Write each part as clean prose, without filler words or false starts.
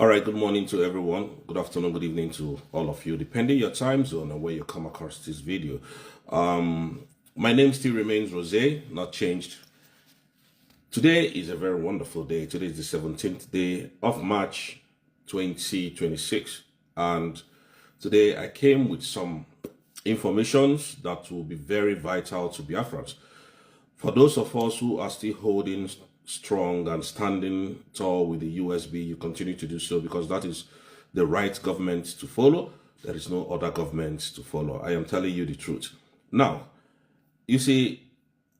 All right, good morning to everyone. Good afternoon, good evening to all of you, depending your time zone and where you come across this video. My name still remains Rose, not changed. Today is a very wonderful day. Today is the 17th day of March 2026. And today I came with some informations that will be very vital to Biafrans. For those of us who are still holding strong and standing tall with the USB, you continue to do so because that is the right government to follow. There is no other government to follow. I am telling you the truth. Now, you see,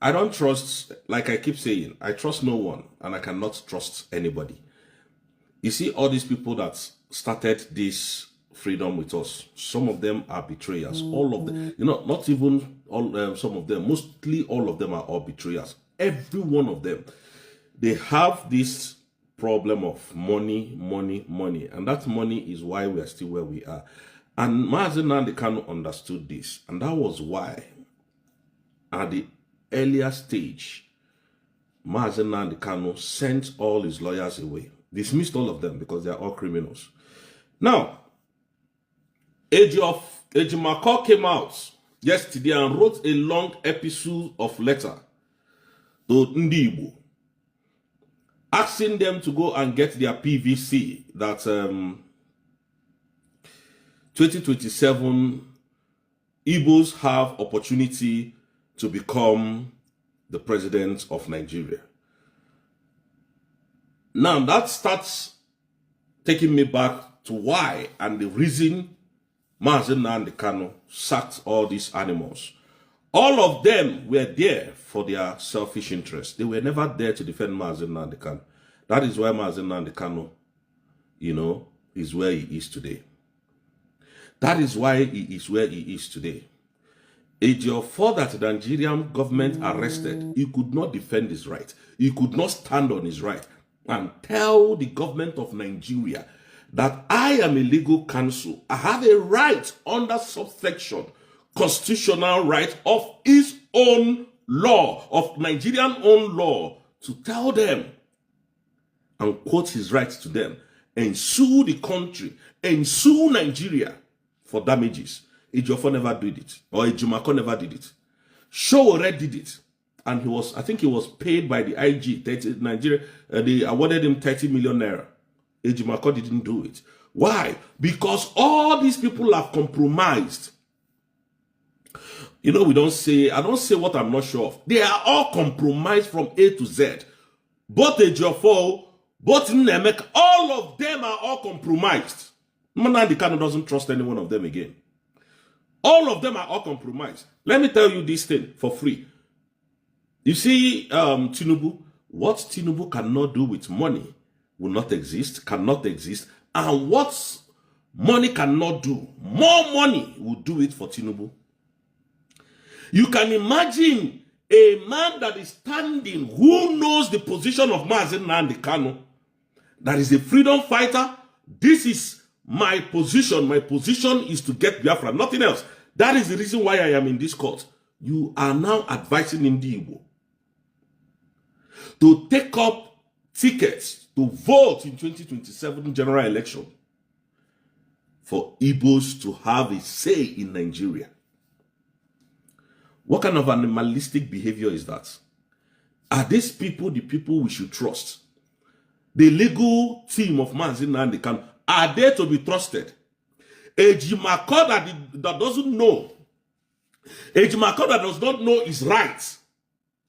I don't trust, like I keep saying, I trust no one and I cannot trust anybody. You see, all these people that started this freedom with us, some of them are betrayers. All of them, not even all, some of them, mostly all of them are all betrayers. Every one of them. They have this problem of money, and that money is why we are still where we are. And Mazi Nnamdi Kanu understood this, and that was why at the earlier stage, Mazi Nnamdi Kanu sent all his lawyers away, dismissed all of them because they are all criminals. Now, Ejimako came out yesterday and wrote a long episode of letter to Ndi Igbo, asking them to go and get their PVC that 2027 Igbos have opportunity to become the president of Nigeria. Now that starts taking me back to why and the reason Mazi Nnamdi Kanu sacked all these animals. All of them were there for their selfish interests. They were never there to defend Mazi Nnamdi Kanu. That is why Mazi Nnamdi Kanu, is where he is today. That is why he is where he is today. For that the Nigerian government arrested, he could not defend his right. He could not stand on his right and tell the government of Nigeria that I am a legal counsel. I have a right under subsection constitutional right of his own law, of Nigerian own law, to tell them and quote his rights to them and sue the country and sue Nigeria for damages. Ejiofor never did it, or Ejimako never did it. Sowore did it, and I think he was paid by the IG, Nigeria, they awarded him 30 million naira. Ejimako didn't do it. Why? Because all these people have compromised. I don't say what I'm not sure of. They are all compromised from A to Z. Both Ejiofor, both Nnemek, all of them are all compromised. Nnamdi Kanu doesn't trust any one of them again. All of them are all compromised. Let me tell you this thing for free. You see, Tinubu, what Tinubu cannot do with money will not exist, cannot exist. And what money cannot do, more money will do it for Tinubu. You can imagine a man that is standing who knows the position of Mazi Nnamdi Kanu, that is a freedom fighter. This is my position. My position is to get Biafra, nothing else. That is the reason why I am in this court. You are now advising Ndi Igbo to take up tickets to vote in 2027 general election for Igbos to have a say in Nigeria. What kind of animalistic behavior is that? Are these people the people we should trust? The legal team of Mazi Nnamdi Kanu, are they to be trusted? Ejimako that doesn't know, Ejimako that does not know his rights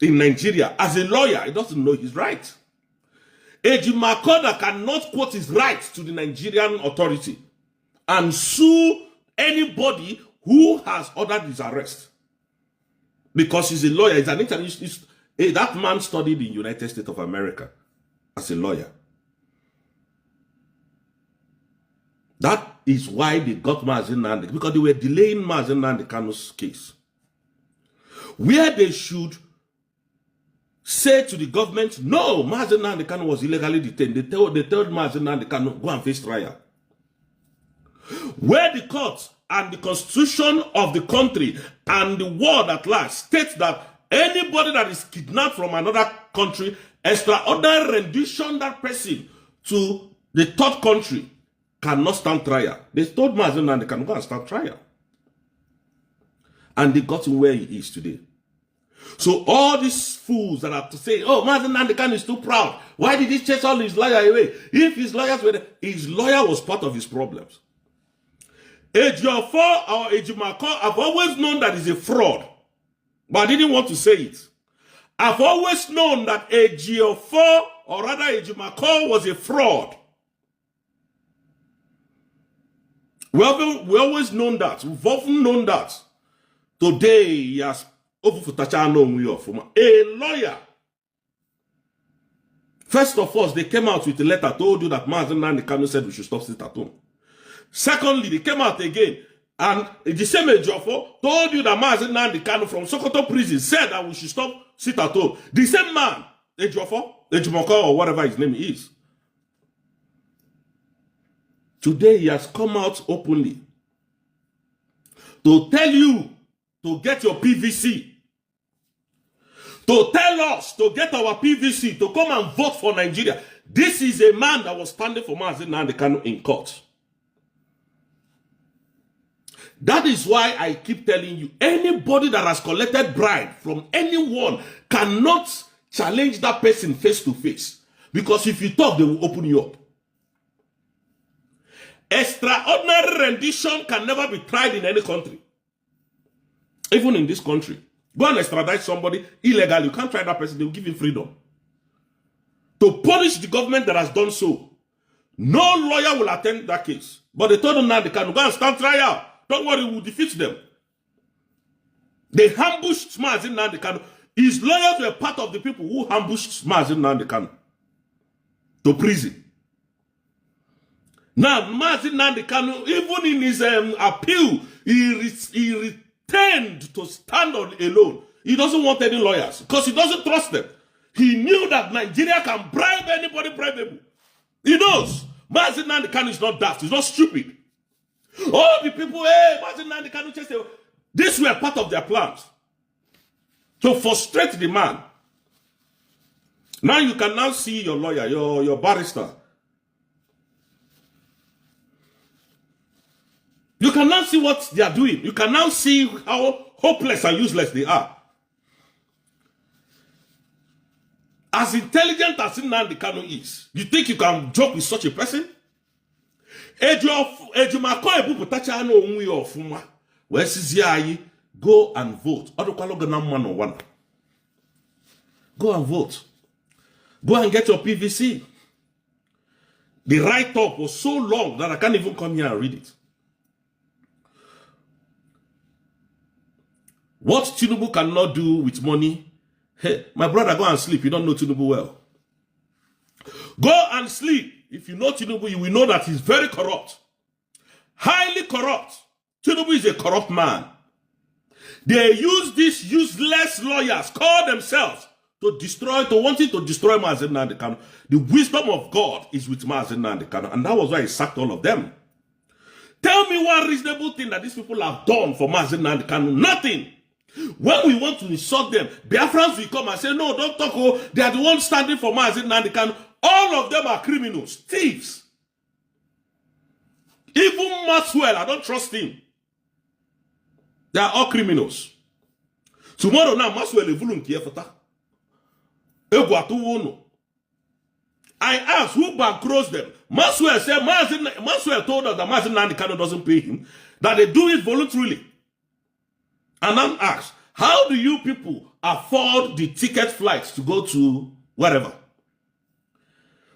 in Nigeria, as a lawyer, he doesn't know his rights. Ejimako that cannot quote his rights to the Nigerian authority and sue anybody who has ordered his arrest. Because he's a lawyer, he's an international. That man studied in the United States of America as a lawyer. That is why they got Mazi Nnamdi, because they were delaying Mazi Nnamdi Kanu's case. Where they should say to the government, no, Mazi Nnamdi Kanu was illegally detained. They told Mazi Nnamdi Kanu, go and face trial. Where the court and the constitution of the country and the world at large states that anybody that is kidnapped from another country, extraordinary rendition that person to The third country cannot stand trial. They told Mazi Nnamdi Kanu go and start trial. And they got him where he is today. So all these fools that are to say, oh, Mazi Nnamdi Kanu is too proud. Why did he chase all his lawyers away? If his lawyers were there, his lawyer was part of his problems. Ejiofor or Ejimako, I've always known that he's a fraud. But I didn't want to say it. I've always known that Ejiofor, or rather Ejimako, was a fraud. We've always known that. We've often known that. Today, he has a lawyer. First of all, they came out with a letter, told you that Mazi Nnamdi Kanu said we should stop sit at home. Secondly, they came out again, and the same Ejiofor told you that Mazi Nnamdi Kanu from Sokoto prison said that we should stop sit at home. The same man, Ejiofor, Ejimoko, or whatever his name is. Today, he has come out openly to tell you to get your PVC. To tell us to get our PVC, to come and vote for Nigeria. This is a man that was standing for Mazi Nnamdi Kanu in court. That is why I keep telling you, anybody that has collected bribe from anyone cannot challenge that person face to face. Because if you talk, they will open you up. Extraordinary rendition can never be tried in any country. Even in this country. Go and extradite somebody illegal. You can't try that person. They will give him freedom. To punish the government that has done so. No lawyer will attend that case. But they told them now they can go and stand trial. Don't worry, we'll defeat them. They ambushed Mazi Nnamdi Kanu. His lawyers were part of the people who ambushed Mazi Nnamdi Kanu to prison. Now, Mazi Nnamdi Kanu, even in his appeal, he returned to stand on alone. He doesn't want any lawyers because he doesn't trust them. He knew that Nigeria can bribe anybody bribable. He knows. Mazi Nnamdi Kanu is not daft. He's not stupid. All the people, hey, Mazi Nnamdi Kanu, these were part of their plans to frustrate the man. Now you can now see your lawyer, your barrister. You can now see what they are doing. You can now see how hopeless and useless they are. As intelligent as Nnamdi Kanu is, you think you can joke with such a person? Go and vote. Go and vote. Go and get your PVC. The write-up was so long that I can't even come here and read it. What Tinubu cannot do with money, hey, my brother, go and sleep. You don't know Tinubu well. Go and sleep. If you know Tinubu, you will know that he's very corrupt. Highly corrupt. Tinubu is a corrupt man. They use these useless lawyers, call themselves, to wanting to destroy Mazi Nnamdi Kanu. The wisdom of God is with Mazi Nnamdi Kanu, and that was why he sacked all of them. Tell me one reasonable thing that these people have done for Mazi Nnamdi Kanu. Nothing. When we want to insult them, Biafrans will come and say, no, don't talk. Oh, they are the ones standing for Mazi Nnamdi Kanu. All of them are criminals, thieves. Even Maxwell, I don't trust him. They are all criminals. Tomorrow now, Maxwell is volunteer for that. I asked who bankrolls them. Maxwell said, Maxwell told us that Mazi Nnamdi Kanu doesn't pay him, that they do it voluntarily. And I'm asked, how do you people afford the ticket flights to go to wherever?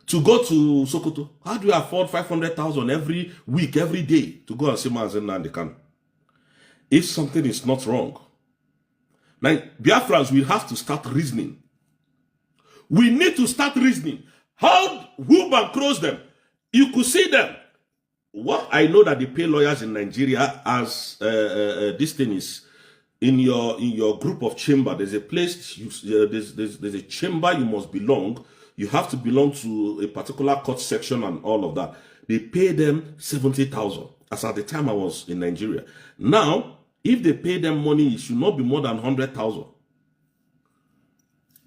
To go to Sokoto? How do you afford 500,000 every week, every day to go and see Mazi Nnamdi Kanu? If something is not wrong, now Biafrans will have to start reasoning. We need to start reasoning. Who bankrolls them? You could see them. What I know that they pay lawyers in Nigeria as this thing is in your group of chamber. There's a place. There's a chamber you must belong. You have to belong to a particular court section and all of that. They pay them 70,000. As at the time I was in Nigeria. Now, if they pay them money, it should not be more than 100,000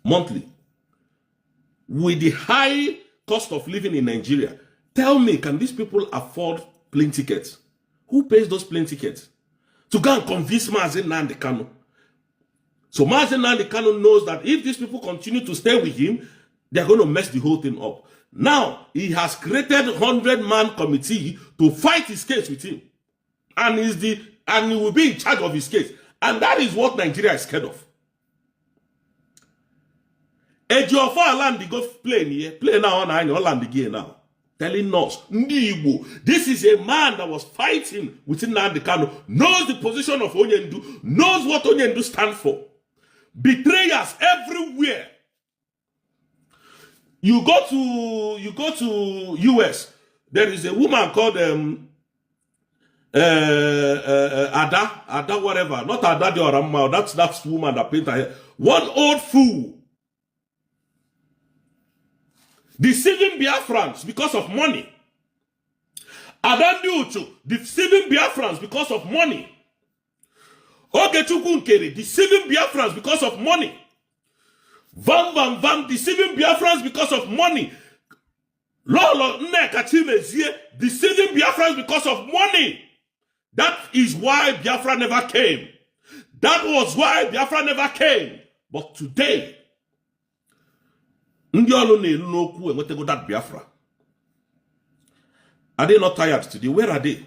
monthly. With the high cost of living in Nigeria, Tell me, can these people afford plane tickets? Who pays those plane tickets? To go and convince Mazi Nnamdi Kanu. So Mazi Nnamdi Kanu knows that if these people continue to stay with him, they're going to mess the whole thing up. Now, he has created a 100-man committee to fight his case with him. And he will be in charge of his case. And that is what Nigeria is scared of. Ejiofor land go play here. Play now on land again now. Telling us, Ndibo, this is a man that was fighting within Nnamdi Kanu, knows the position of Onyendu, knows what Onyendu stands for. Betrayers everywhere. You go to US. There is a woman called Ada whatever, not Ada de Orama. That's woman that painted her hair. One old fool deceiving Biafrans because of money. Adandi Uchu deceiving Biafrans because of money. Ogechukwu Nkere deceiving Biafrans because of money. Vam deceiving Biafrans because of money. Lolo Nnekachimezie deceiving Biafrans because of money. That is why Biafra never came. That was why Biafra never came. But today, that Biafra. Are they not tired today? Where are they?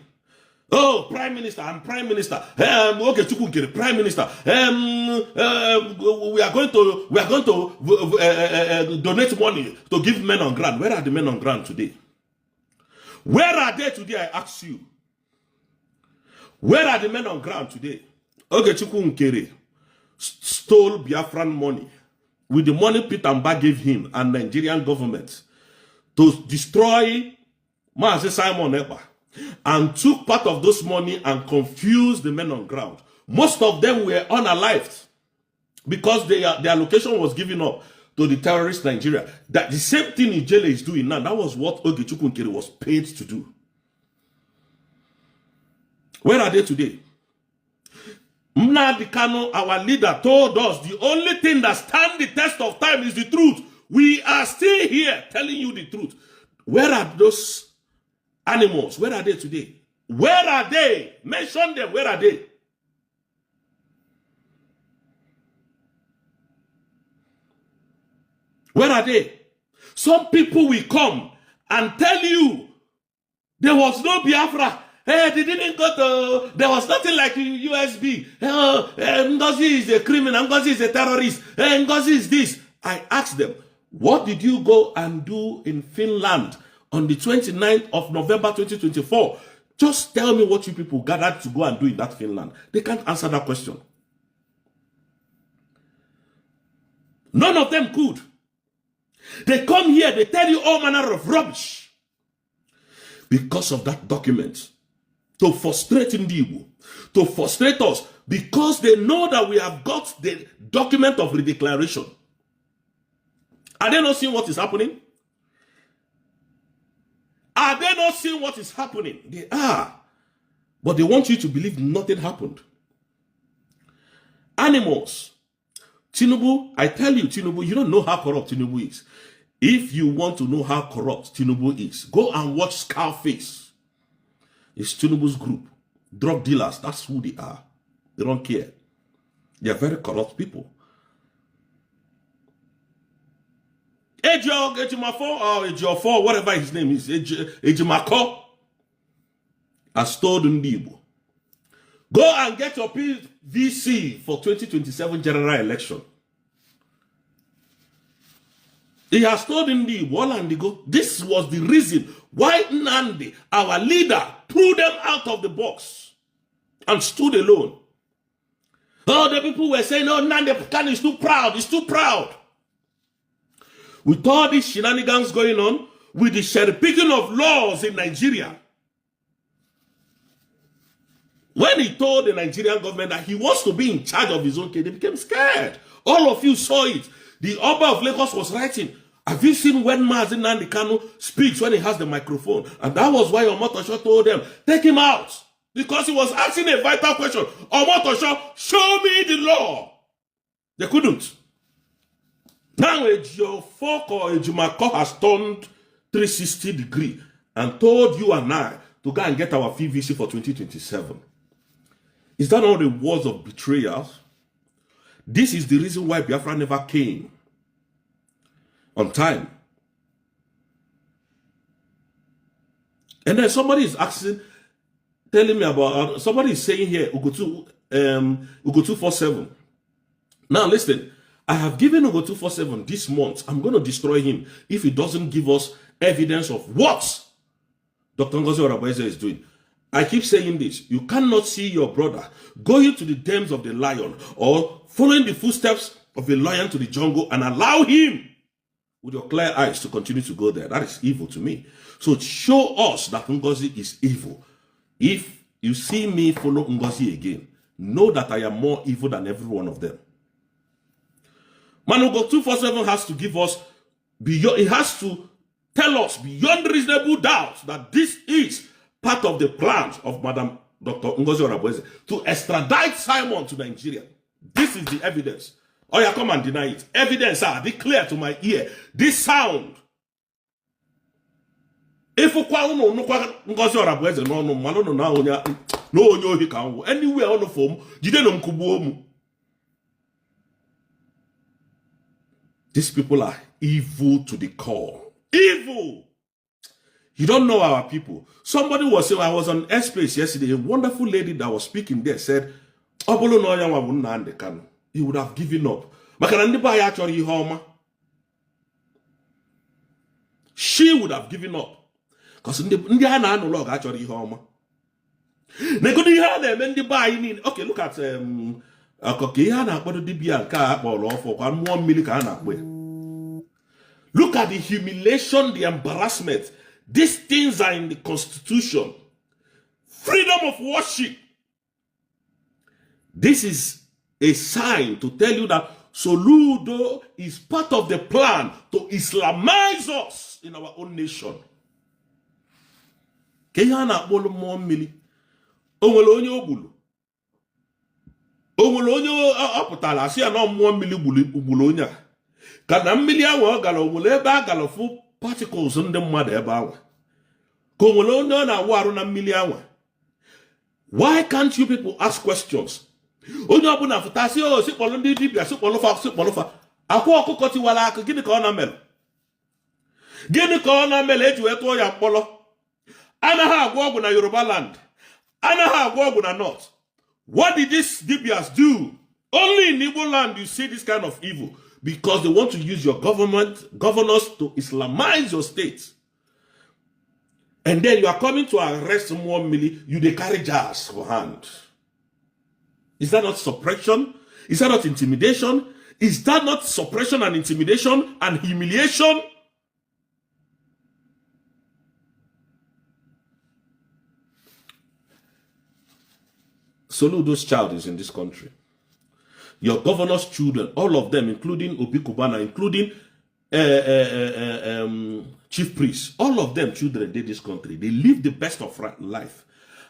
Oh, Prime Minister, I'm Prime Minister. Okay, Prime Minister. We are going to donate money to give men on ground. Where are the men on ground today? Where are they today? I ask you. Where are the men on ground today? Okay, Nkere stole Biafran money with the money Peter Mba gave him and Nigerian government to destroy Mazi Simon Ekpa, and took part of those money and confused the men on ground. Most of them were unalived because their location was given up to the terrorist Nigeria. That the same thing Ijele is doing now. That was what Ogechukwu Nkere was paid to do. Where are they today? Nnamdi Kanu, our leader, told us the only thing that stands the test of time is the truth. We are still here telling you the truth. Where are those animals? Where are they today? Where are they? Mention them. Where are they? Where are they? Some people will come and tell you there was no Biafra. Hey, they didn't go to, there was nothing like USB. Ngozi is a criminal. Ngozi is a terrorist. Ngozi is this. I asked them, what did you go and do in Finland on the 29th of November 2024? Just tell me what you people gathered to go and do in that Finland. They can't answer that question. None of them could. They come here, they tell you all manner of rubbish because of that document. To frustrate Ndibo, to frustrate us, because they know that we have got the document of redeclaration. Are they not seeing what is happening? Are they not seeing what is happening? They are. But they want you to believe nothing happened. Animals. Tinubu, I tell you, Tinubu, you don't know how corrupt Tinubu is. If you want to know how corrupt Tinubu is, go and watch Scarface. It's Tinubu's group. Drug dealers, that's who they are. They don't care. They are very corrupt people. Ejimafo or Ejiofor, whatever his name is, Ejimako, has told Ndibo, go and get your PVC for 2027 general election. He has told Ndibo, this was the reason why Nnamdi, our leader, threw them out of the box and stood alone. Oh, the people were saying, oh, Nnamdi Kanu is too proud, he's too proud. With all these shenanigans going on, with the cherry picking of laws in Nigeria, when he told the Nigerian government that he wants to be in charge of his own case, they became scared. All of you saw it. The Oba of Lagos was writing, have you seen when Mazi Nnamdi Kanu speaks when he has the microphone? And that was why Omotosho told them, take him out. Because he was asking a vital question. Omotosho, show me the law. They couldn't. Now Ejiofor or Ejimako has turned 360 degree and told you and I to go and get our VVC for 2027. Is that not the words of betrayal? This is the reason why Biafra never came on time. And then somebody is asking, telling me about, somebody is saying here, Ugo 247. Now listen, I have given Ugo 247 this month. I'm going to destroy him if he doesn't give us evidence of what Dr. Ngozi Orabueze is doing. I keep saying this. You cannot see your brother going to the dens of the lion or following the footsteps of a lion to the jungle and allow him with your clear eyes to continue to go there. That is evil to me. So show us that Ngozi is evil. If you see me follow Ngozi again, know that I am more evil than every one of them. Manugo 247 has to give us beyond, it has to tell us beyond reasonable doubt that this is part of the plans of Madam Dr. Ngozi Orabueze to extradite Simon to Nigeria. This is the evidence. Oh, yeah, come and deny it. Evidence, be clear to my ear. This sound. If you Ngozi Orabueze no anywhere on the phone, you don't know. These people are evil to the core. Evil. You don't know our people. Somebody was saying, I was on airspace yesterday, a wonderful lady that was speaking there said, Obolo no Mazi Nnamdi Kanu. He would have given up. She would have given up. Because okay, look at look at the humiliation, the embarrassment. These things are in the Constitution. Freedom of worship. This is a sign to tell you that Soludo is part of the plan to Islamize us in our own nation. Keyana bolu mo mili. Onwele onye obulu. Onwele onye apụtala asị ya na mo mili ugbulu onye a. Kana mmili awo ogala onwele ebe agala fu particles ndị mmadụ ebe awa. Ka onwele onye na awu arụ na mmili awa. Why can't you people ask questions? Onye ọbụla fụtasị o sikpọlụ ndị dibịa sikpọlụfa akwa ọkụkọ tiwala aka gịnị ka ọ na mere? Gịnị ka ọ na mere eji wee tụọ ya mkpọrọ? Anaghị agwọ ọgwụ na Yoruba land. Anaghị agwọ ọgwụ na North. What did these dibias do? Only in Igbo land you see this kind of evil because they want to use your governors to Islamize your state. And then you are coming to arrest more milli, you they carry jars for hand. Is that not suppression? Is that not intimidation? Is that not suppression and intimidation and humiliation? Soludo's child is in this country. Your governor's children, all of them, including Obi Kubana, including chief priests, all of them children did this country. They live the best of life.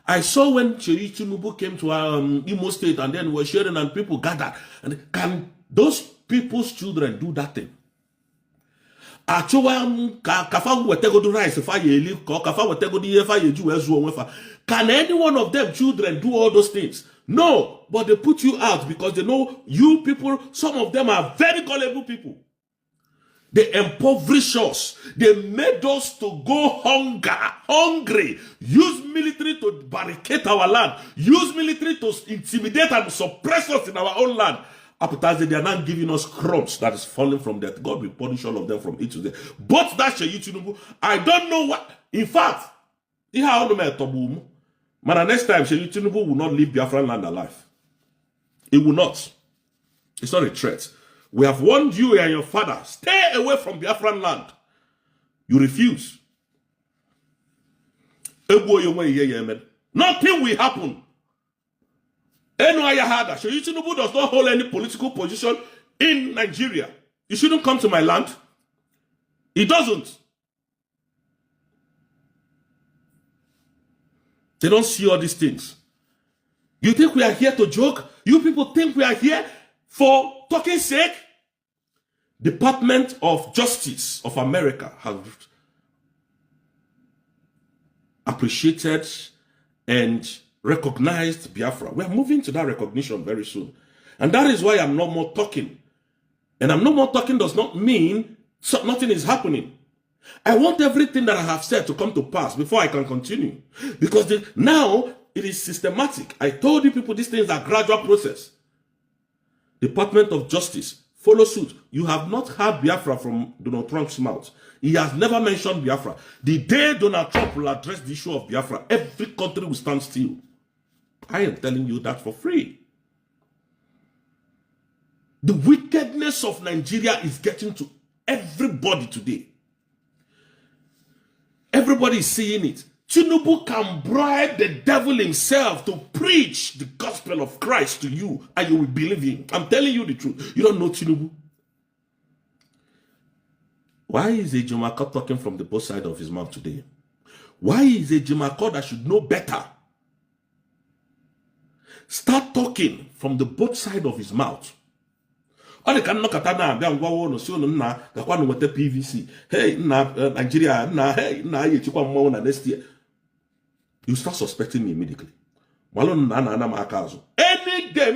I saw when Cheyi Tinubu came to Imo State and then were sharing and people gathered. And can those people's children do that thing? Can any one of them children do all those things? No, but they put you out because they know you people, some of them are very gullible people. They impoverish us. They made us to go hungry. Use military to barricade our land. Use military to intimidate and suppress us in our own land. Appetizer, they are not giving us crumbs that is falling from that. God will punish all of them from it to Z. But that Sheyi Tinubu, I don't know what. In fact, man, next time Sheyi Tinubu will not leave Biafran land alive. It will not. It's not a threat. We have warned you and your father, stay away from Biafran land. You refuse. Nothing will happen. Sheyi Tinubu does not hold any political position in Nigeria. You shouldn't come to my land. He doesn't. They don't see all these things. You think we are here to joke? You people think we are here for talking sake? Department of Justice of America has appreciated and recognized Biafra. We're moving to that recognition very soon. And that is why I'm not more talking. And I'm no more talking does not mean nothing is happening. I want everything that I have said to come to pass before I can continue. Because now it is systematic. I told you people these things are gradual process. Department of Justice, follow suit. You have not heard Biafra from Donald Trump's mouth. He has never mentioned Biafra. The day Donald Trump will address the issue of Biafra, every country will stand still. I am telling you that for free. The wickedness of Nigeria is getting to everybody today. Everybody is seeing it. Tinubu can bribe the devil himself to preach the gospel of Christ to you, and you will believe him. I'm telling you the truth. You don't know Tinubu. Why is a Jumako talking from the both sides of his mouth today? Why is a Jumako that should know better start talking from the both sides of his mouth? They can knock at PVC. Hey, Nigeria, hey, next year. You start suspecting me immediately. Any day,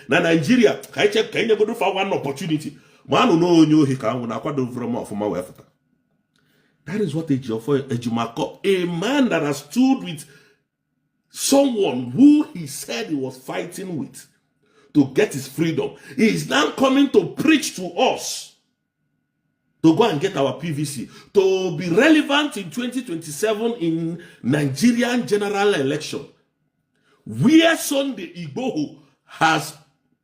na Nigeria, I check go for one opportunity. That is what Ejumako, a man that has stood with someone who he said he was fighting with to get his freedom. He is now coming to preach to us to go and get our PVC, to be relevant in 2027 in Nigerian general election, where Sunday Igboho has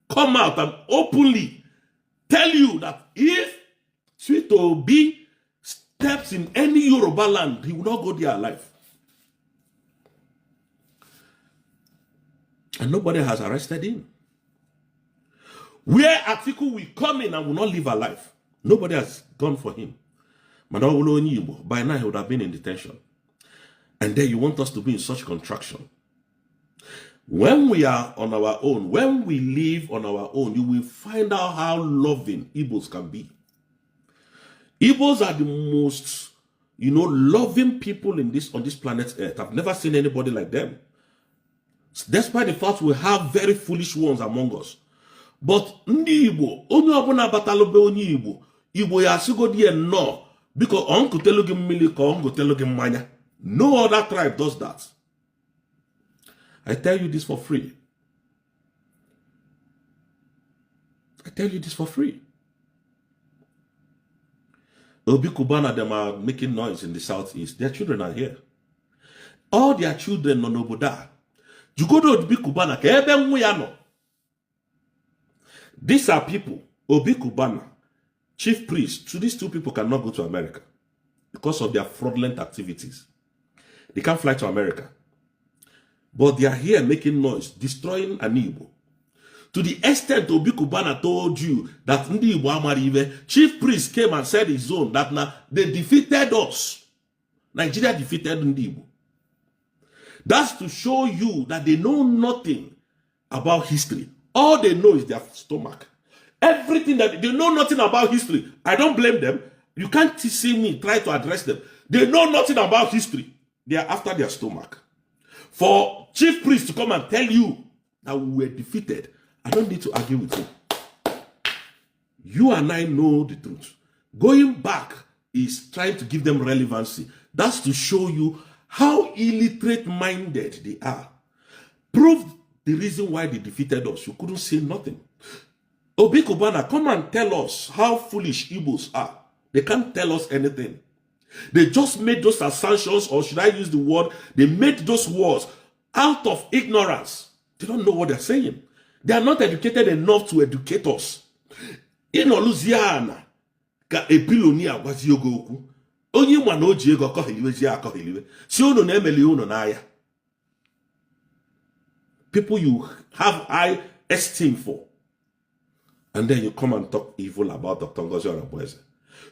come out and openly tell you that if Sweet Obi steps in any Yoruba land, he will not go there alive. And nobody has arrested him. Where Atiku will come in and will not live alive. Nobody has gone for him. By now he would have been in detention. And then you want us to be in such contraction. When we are on our own, when we live on our own, you will find out how loving Igbos can be. Igbos are the most, loving people on this planet Earth. I've never seen anybody like them. Despite the fact we have very foolish ones among us. But ndị Igbo, onye ọbụla batalobe onye Igbo, Igbo ya sigodi no, because onko telu gị mmili ka onko telu gị mmanya. No other tribe does that. I tell you this for free. I tell you this for free. Obi Kubana, them are making noise in the southeast. Their children are here. All their children on Oboda. You go to Obi Kubana, kebe nguyano. These are people, Obi Kubana, chief priest. So these two people cannot go to America because of their fraudulent activities. They can't fly to America. But they are here making noise, destroying an Igbo. To the extent Obi Kubana told you that Ndi Igbo Amarive, chief priest came and said his own, that now they defeated us. Nigeria defeated Ndi Igbo. That's to show you that they know nothing about history. All they know is their stomach. Everything that they know nothing about history. I don't blame them. You can't see me try to address them. They know nothing about history. They are after their stomach. For chief priest to come and tell you that we were defeated, I don't need to argue with you. You and I know the truth. Going back is trying to give them relevancy. That's to show you how illiterate-minded they are. Prove the reason why they defeated us. You couldn't say nothing. Obi Kubana, come and tell us how foolish Igbos are. They can't tell us anything. They just made those assumptions, or should I use the word, they made those words out of ignorance. They don't know what they're saying. They are not educated enough to educate us. In Louisiana, ka epilonia was yogoku. Only one oji ego kohiliwe. Si unu na emeli unu na aya. People you have high esteem for. And then you come and talk evil about Dr. Ngozi Orebweze.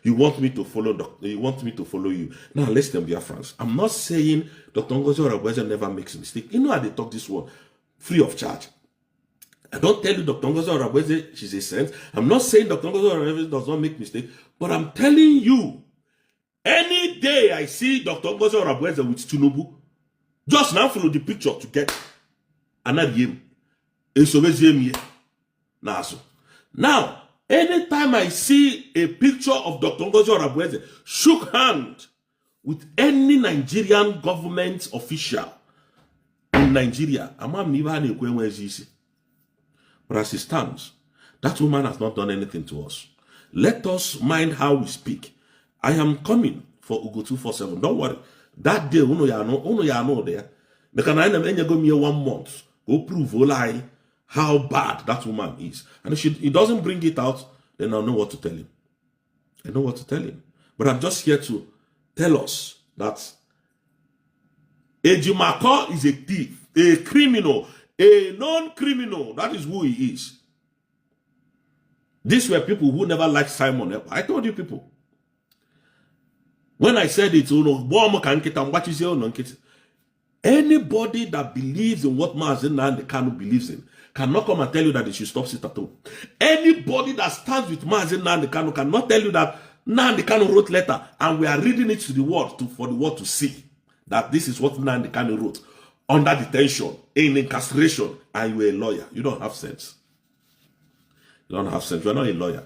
You want me to follow you. Now listen, dear friends. I'm not saying Dr. Ngozi Orebweze never makes a mistake. You know how they talk this one free of charge. I don't tell you Dr. Ngozi Orebweze, she's a saint. I'm not saying Dr. Ngozi Orebweze does not make mistakes, but I'm telling you, Any day I see Dr. Ngozi Orabueze with Tinubu, just now follow the picture to get another game. Now, anytime I see a picture of Dr. Ngozi Orabueze shook hand with any Nigerian government official in Nigeria, but as it stands, that woman has not done anything to us. Let us mind how we speak. I am coming for Ugo 247. Don't worry. That day, uno ya know there. Because I go me 1 month. Go prove lie how bad that woman is. And if he doesn't bring it out, then I'll know what to tell him. I know what to tell him. But I'm just here to tell us that Ejimako is a thief, a criminal, a non-criminal. That is who he is. These were people who never liked Simon. I told you people. When I said it, anybody that believes in what Mazi Nnamdi Kanu believes in cannot come and tell you that they should stop sit at home. Anybody that stands with Mazi Nnamdi Kanu cannot tell you that Nnamdi Kanu wrote letter and we are reading it to the world for the world to see that this is what Nnamdi Kanu wrote under detention, in incarceration, and you are a lawyer. You don't have sense. You don't have sense. You are not a lawyer.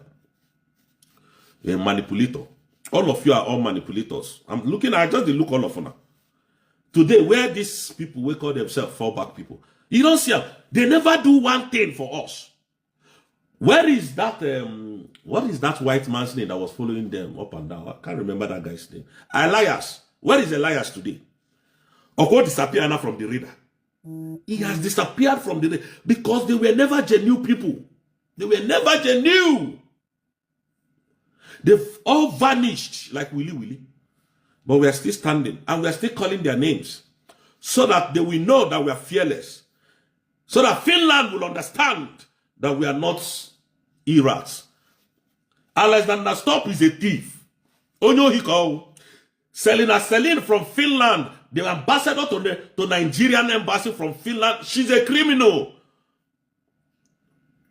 You're a manipulator. All of you are all manipulators. I'm looking at just the look all of them now. Today, where these people we call themselves fallback people, you don't see them. They never do one thing for us. Where is that? What is that white man's name that was following them up and down? I can't remember that guy's name. Elias. Where is Elias today? Oko disappeared now from the radar. He has disappeared from the radar because they were never genuine people. They were never genuine. They've all vanished like willy. But we are still standing and we are still calling their names so that they will know that we are fearless. So that Finland will understand that we are not Iraqs. Alexander Stubb is a thief. Onyo Hiko. Selina from Finland, the ambassador to the Nigerian embassy from Finland, she's a criminal.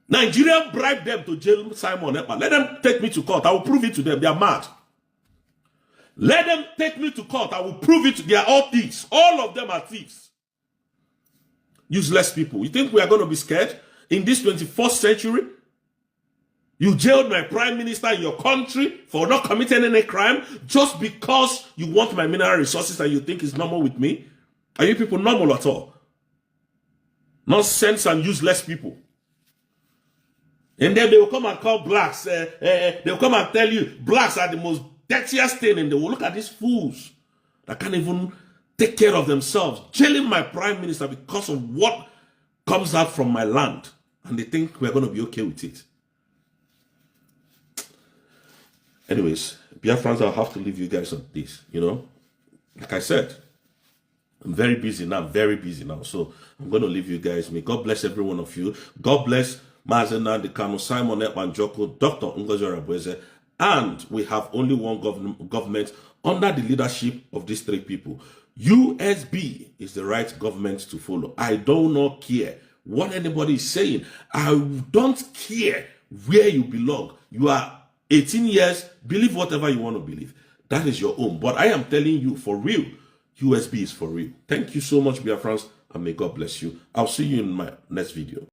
Nigeria bribed them to jail Simon Ekpa. Let them take me to court. I will prove it to them. They are mad. Let them take me to court. I will prove it. They are all thieves. All of them are thieves. Useless people. You think we are going to be scared in this 21st century? You jailed my prime minister in your country for not committing any crime just because you want my mineral resources and you think it's normal with me? Are you people normal at all? Nonsense and useless people. And then they will come and call blacks. They will come and tell you blacks are the most dirtiest thing in the world. Look at these fools that can't even take care of themselves. Jailing my prime minister because of what comes out from my land. And they think we're going to be okay with it. Anyways, Biafrans, I'll have to leave you guys on this, you know. Like I said, I'm very busy now. So I'm going to leave you guys. May God bless every one of you. God bless Mazi Nnamdi Kanu, Simon Ekpa Njoko, Dr. Ngozi Orabueze. And we have only one government under the leadership of these three people. USB is the right government to follow. I do not care what anybody is saying. I don't care where you belong. You are 18 years, believe whatever you want to believe. That is your own. But I am telling you, for real, USB is for real. Thank you so much, Biafrans, and may God bless you. I'll see you in my next video.